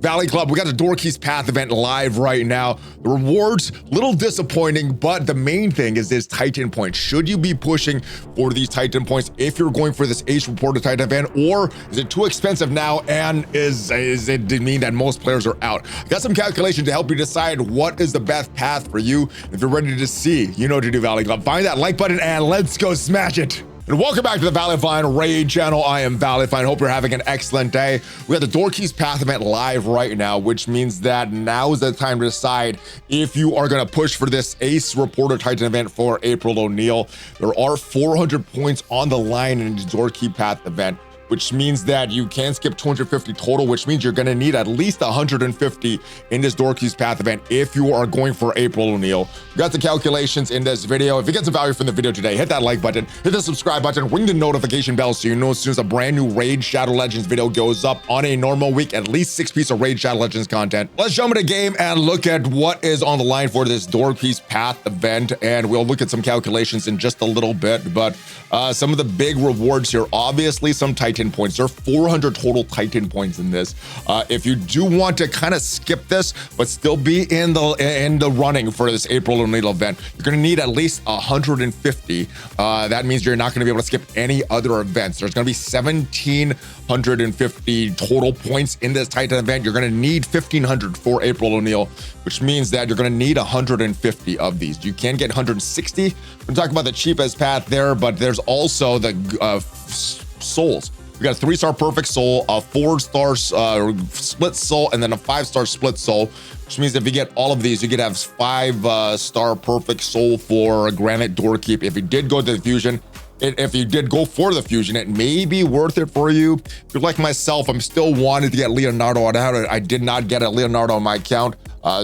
Valley Club, we got the DOORKEEP Path event live right now. The rewards, little disappointing, but the main thing is this Titan point. Should you be pushing for these Titan points if you're going for this Ace Reporter Titan event, or is it too expensive now and is it mean that most players are out? I got some calculations to help you decide what is the best path for you. If you're ready to see, you know what to do, Valley Club. Find that like button and let's go smash it. And welcome back to the ValleyFlyin Raid channel. I am ValleyFlyin. Hope you're having an excellent day. We have the DOORKEEP Path event live right now, which means that now is the time to decide if you are going to push for this Ace Reporter Titan event for April O'Neil. There are 400 points on the line in the DOORKEEP Path event, which means that you can skip 250 total, which means you're going to need at least 150 in this DOORKEEP Path event if you are going for April O'Neil. We got the calculations in this video. If you get some value from the video today, hit that like button, hit the subscribe button, ring the notification bell so you know as soon as a brand new Raid Shadow Legends video goes up on a normal week, at least 6 pieces of Raid Shadow Legends content. Let's jump into the game and look at what is on the line for this DOORKEEP Path event, and we'll look at some calculations in just a little bit, but some of the big rewards here, obviously some Titan points. There are 400 total Titan points in this. If you do want to kind of skip this but still be in the running for this April O'Neil event, you're going to need at least 150. That means you're not going to be able to skip any other events. There's going to be 1,750 total points in this Titan event. You're going to need 1,500 for April O'Neil, which means that you're going to need 150 of these. You can get 160. We're talking about the cheapest path there, but there's also the souls. We got a 3-star perfect soul, a 4-star split soul, and then a 5-star split soul, which means if you get all of these, you could have 5-star perfect soul for a Granyt DOORKEEP. If you did go to the fusion, if you did go for the fusion, it may be worth it for you. If you're like myself, I'm still wanting to get Leonardo on out. I did not get a Leonardo on my account.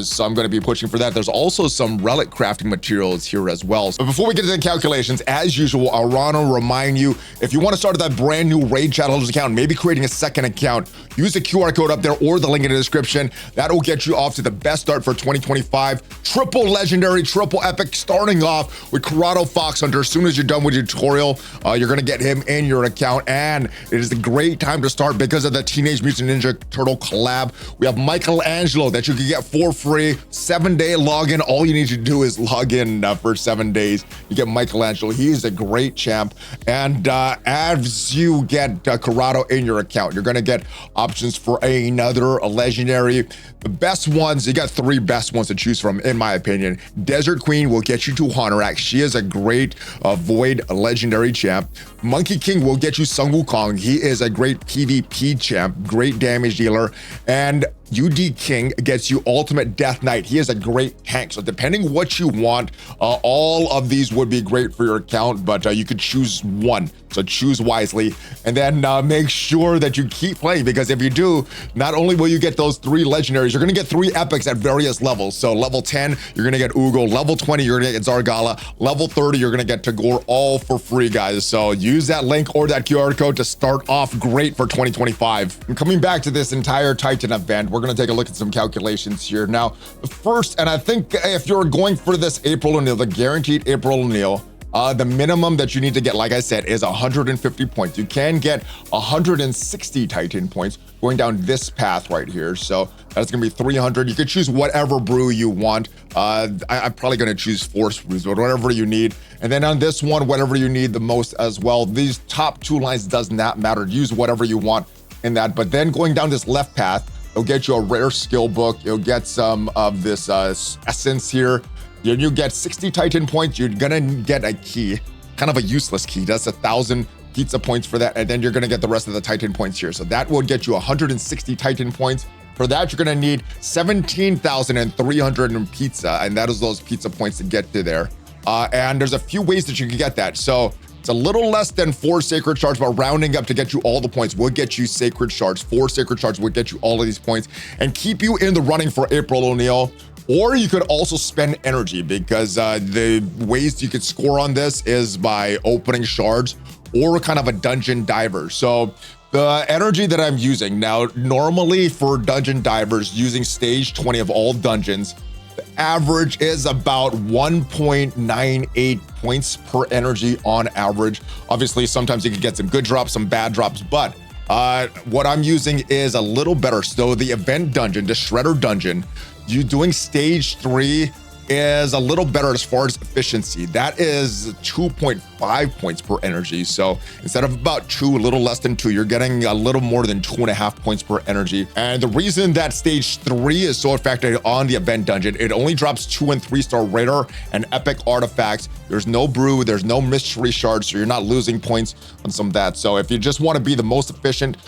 So I'm going to be pushing for that. There's also some relic crafting materials here as well. So before we get to the calculations, as usual, I want to remind you, if you want to start that brand new Raid Shadow Legends account, maybe creating a second account, use the QR code up there or the link in the description. That will get you off to the best start for 2025. Triple legendary, triple epic, starting off with Karato Fox Hunter. As soon as you're done with your tutorial, you're going to get him in your account. And it is a great time to start because of the Teenage Mutant Ninja Turtle collab. We have Michelangelo that you can get for free, 7-day login. All you need to do is log in for 7 days. You get Michelangelo. He is a great champ. And as you get Karato in your account, you're going to get options for another legendary. The best ones, you got 3 best ones to choose from, in my opinion. Desert Queen will get you to Honorax. She is a great Void legendary champ. Monkey King will get you Sun Wukong. He is a great PvP champ, great damage dealer. And UD King gets you Ultimate Death Knight. He is a great tank. So depending what you want, all of these would be great for your account, but you could choose one. So choose wisely, and then make sure that you keep playing, because if you do, not only will you get those 3 legendaries, you're gonna get 3 epics at various levels. So level 10, you're gonna get Uugo. Level 20, you're gonna get Zargala. Level 30, you're gonna get Tagoar, all for free, guys. So use that link or that QR code to start off great for 2025. And coming back to this entire Titan event, we're gonna take a look at some calculations here. Now, first, and I think if you're going for this April O'Neil, the guaranteed April O'Neil, the minimum that you need to get, like I said, is 150 points. You can get 160 Titan points going down this path right here. So that's gonna be 300. You could choose whatever brew you want. I'm probably gonna choose Force brews, but whatever you need. And then on this one, whatever you need the most as well. These top 2 lines does not matter. Use whatever you want in that. But then going down this left path, it'll get you a rare skill book. You'll get some of this essence here. You get 60 Titan points. You're gonna get a key, kind of a useless key. That's 1,000 pizza points for that. And then you're gonna get the rest of the Titan points here. So that will get you 160 Titan points. For that, you're gonna need 17,300 in pizza. And that is those pizza points to get to there. And there's a few ways that you can get that. So it's a little less than 4 sacred shards, but rounding up to get you all the points will get you sacred shards. 4 sacred shards will get you all of these points and keep you in the running for April O'Neil. Or you could also spend energy, because the ways you could score on this is by opening shards or kind of a dungeon diver. So the energy that I'm using now, normally for dungeon divers, using stage 20 of all dungeons, the average is about 1.98 points per energy on average. Obviously, sometimes you can get some good drops, some bad drops, but What I'm using is a little better. So the event dungeon, the Shredder dungeon, you doing stage 3 is a little better as far as efficiency. That is 2.5 points per energy. So instead of about 2, a little less than 2, you're getting a little more than 2.5 points per energy. And the reason that stage 3 is so effective on the event dungeon, it only drops 2 and 3 star radar and epic artifacts. There's no brew, there's no mystery shards, so you're not losing points on some of that. So if you just want to be the most efficient,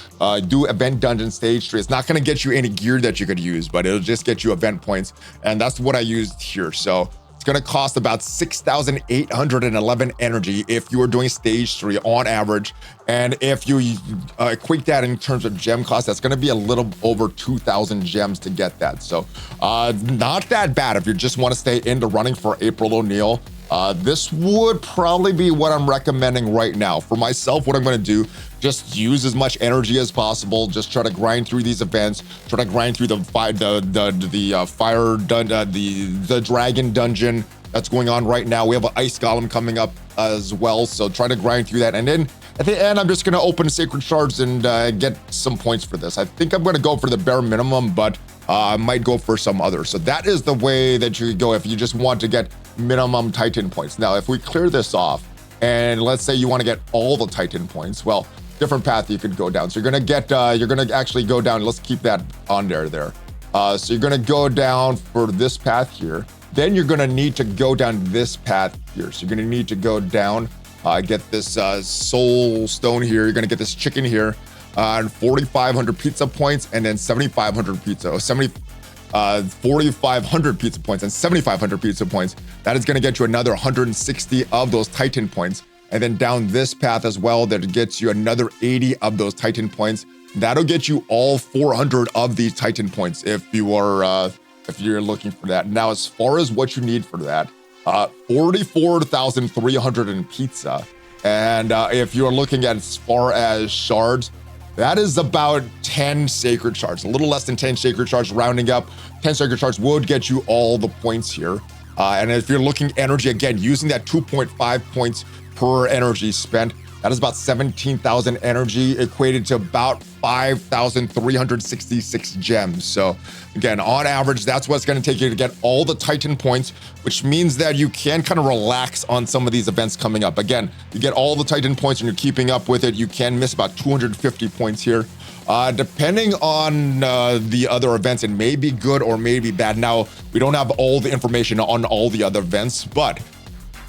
do event dungeon stage 3. It's not going to get you any gear that you could use, but it'll just get you event points. And that's what I used here. So it's going to cost about 6,811 energy if you are doing stage 3 on average. And if you equate that in terms of gem cost, that's going to be a little over 2,000 gems to get that. So not that bad if you just want to stay in the running for April O'Neil. This would probably be what I'm recommending right now. For myself, what I'm going to do, just use as much energy as possible. Just try to grind through these events. Try to grind through the dragon dungeon that's going on right now. We have an ice golem coming up as well, so try to grind through that. And then at the end, I'm just going to open sacred shards and get some points for this. I think I'm going to go for the bare minimum, but I might go for some other. So that is the way that you go if you just want to get minimum Titan points. Now, if we clear this off, and let's say you want to get all the Titan points, well, different path you could go down. So you're gonna get, you're gonna actually go down. Let's keep that on there. So you're gonna go down for this path here. Then you're gonna need to go down this path here. So you're gonna need to go down, get this soul stone here. You're gonna get this chicken here, and 4,500 pizza points, and then 7,500 pizza. 4,500 pizza points and 7,500 pizza points. That is going to get you another 160 of those Titan points. And then down this path as well, that gets you another 80 of those Titan points. That'll get you all 400 of these Titan points if you are if you're looking for that. Now, as far as what you need for that, 44,300 in pizza. And if you're looking at as far as shards, that is about 10 sacred shards, a little less than 10 sacred shards, rounding up. 10 sacred shards would get you all the points here. And if you're looking energy, again, using that 2.5 points per energy spent, that is about 17,000 energy, equated to about 5,366 gems. So again, on average, that's what's going to take you to get all the Titan points, which means that you can kind of relax on some of these events coming up. Again, you get all the Titan points and you're keeping up with it. You can miss about 250 points here. Depending on the other events, it may be good or may be bad. Now, we don't have all the information on all the other events, but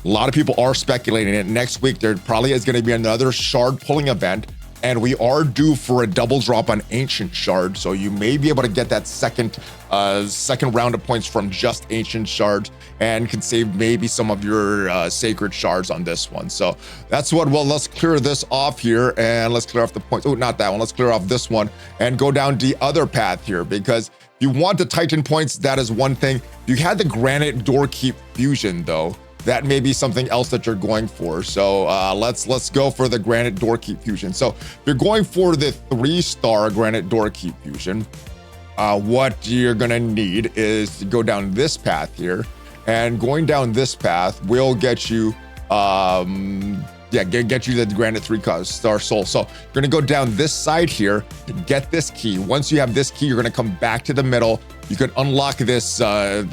a lot of people are speculating it. Next week, there probably is going to be another shard pulling event, and we are due for a double drop on Ancient Shard. So you may be able to get that second round of points from just Ancient Shards and can save maybe some of your Sacred Shards on this one. So that's what, well, let's clear this off here and let's clear off the points. Oh, not that one. Let's clear off this one and go down the other path here, because if you want the Titan points, that is one thing. You had the Granyt DOORKEEP fusion though. That may be something else that you're going for. So let's go for the Granyt DOORKEEP fusion. So if you're going for the 3-star Granyt DOORKEEP fusion, what you're gonna need is to go down this path here, and going down this path will get you, get you the Granyt 3-star soul. So you're gonna go down this side here to get this key. Once you have this key, you're gonna come back to the middle. You could unlock this lock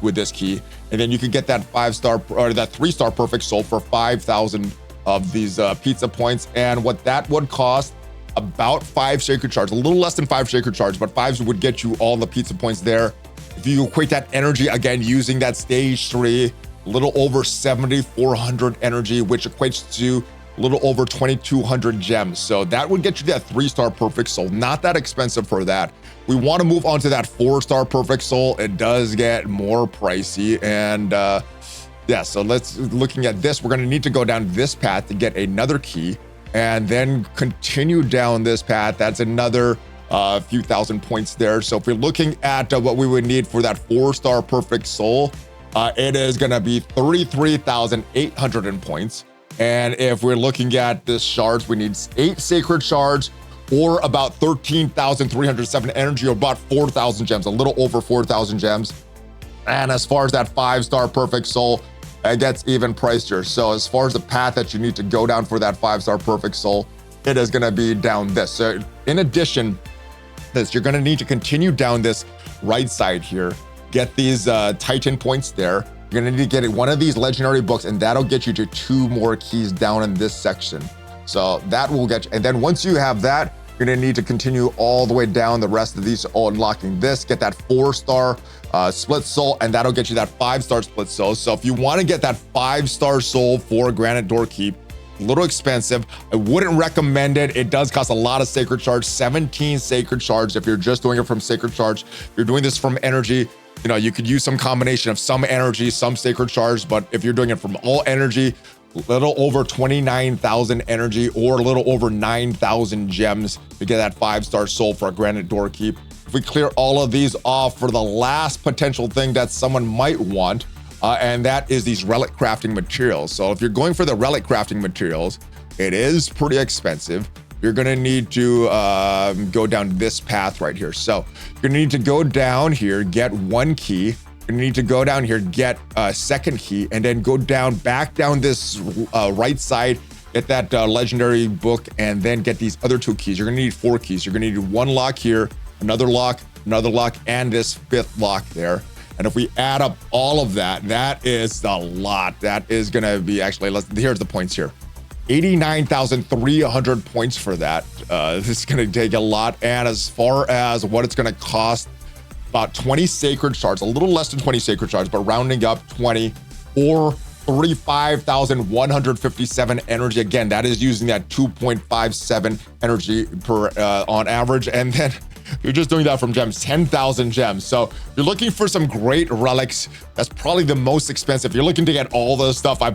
with this key, and then you could get that 5-star or that 3-star perfect soul for 5,000 of these pizza points. And what that would cost, about 5 sacred shards, a little less than 5 sacred shards, but 5s would get you all the pizza points there. If you equate that energy, again, using that stage 3, a little over 7,400 energy, which equates to a little over 2,200 gems. So that would get you that 3-star perfect soul. Not that expensive for that. We want to move on to that 4-star perfect soul. It does get more pricey. And yeah, so looking at this, we're going to need to go down this path to get another key and then continue down this path. That's another few thousand points there. So if we're looking at what we would need for that 4-star perfect soul, it is going to be 33,800 points. And if we're looking at this shards, we need 8 sacred shards, or about 13,307 energy, or about 4,000 gems, a little over 4,000 gems. And as far as that 5-star perfect soul, it gets even pricier. So as far as the path that you need to go down for that 5-star perfect soul, it is going to be down this. So in addition this, you're going to need to continue down this right side here, get these Titan points there. You're going to need to get one of these legendary books, and that'll get you to 2 more keys down in this section. So that will get you. And then once you have that, you're going to need to continue all the way down the rest of these, unlocking this, get that 4-star split soul, and that'll get you that 5-star split soul. So if you want to get that 5-star soul for Granyt DOORKEEP, a little expensive. I wouldn't recommend it. It does cost a lot of sacred shards, 17 sacred shards if you're just doing it from sacred shards. If you're doing this from energy, you know, you could use some combination of some energy, some sacred shards, but if you're doing it from all energy, a little over 29,000 energy or a little over 9,000 gems to get that 5-star soul for a Granyt DOORKEEP. If we clear all of these off for the last potential thing that someone might want, and that is these relic crafting materials. So if you're going for the relic crafting materials, it is pretty expensive. You're gonna need to go down this path right here. So you're gonna need to go down here, get 1 key. You're gonna need to go down here, get a 2nd key, and then go down, back down this right side, get that legendary book, and then get these other 2 keys. You're gonna need 4 keys. You're gonna need 1 lock here, another lock, and this 5th lock there. And if we add up all of that, that is a lot. That is gonna be actually, here's the points here. 89,300 points for that. This is gonna take a lot. And as far as what it's gonna cost, about 20 sacred shards, a little less than 20 sacred shards, but rounding up 20, or 35,157 energy. Again, that is using that 2.57 energy per on average. And then you're just doing that from gems, 10,000 gems. So you're looking for some great relics. That's probably the most expensive. If you're looking to get all the stuff, I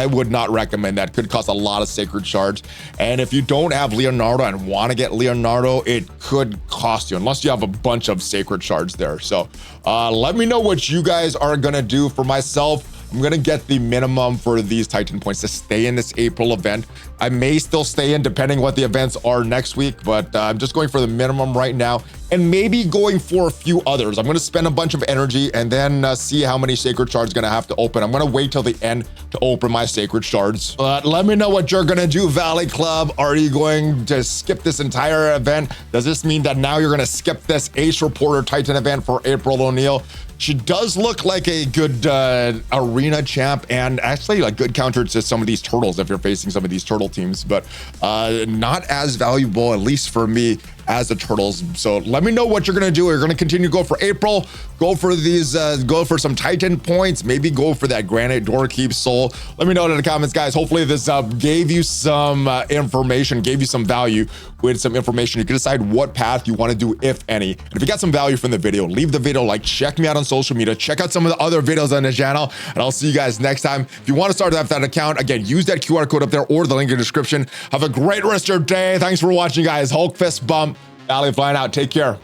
would not recommend that. Could cost a lot of sacred shards. And if you don't have Leonardo and want to get Leonardo, it could cost you, unless you have a bunch of sacred shards there. So let me know what you guys are gonna do. For myself, I'm gonna get the minimum for these Titan points to stay in this April event. I may still stay in depending what the events are next week, but I'm just going for the minimum right now, and maybe going for a few others. I'm gonna spend a bunch of energy and then see how many sacred shards gonna have to open. I'm gonna wait till the end to open my sacred shards. But let me know what you're gonna do, Valley Club. Are you going to skip this entire event? Does this mean that now you're gonna skip this Ace Reporter Titan event for April O'Neil? She does look like a good arena champ, and actually a good counter to some of these turtles if you're facing some of these turtle teams, but not as valuable, at least for me, as the turtles. So let me know what you're gonna do. You're gonna continue to go for April, go for these, go for some Titan points, maybe go for that Granyt DOORKEEP soul. Let me know in the comments, guys. Hopefully this gave you some information, gave you some value with some information. You can decide what path you want to do, if any. And if you got some value from the video, leave the video a like, check me out on social media, check out some of the other videos on the channel, and I'll see you guys next time. If you want to start that account, again, use that QR code up there or the link in the description. Have a great rest of your day. Thanks for watching, guys. Hulk fist bump. ValleyFlyin out. Take care.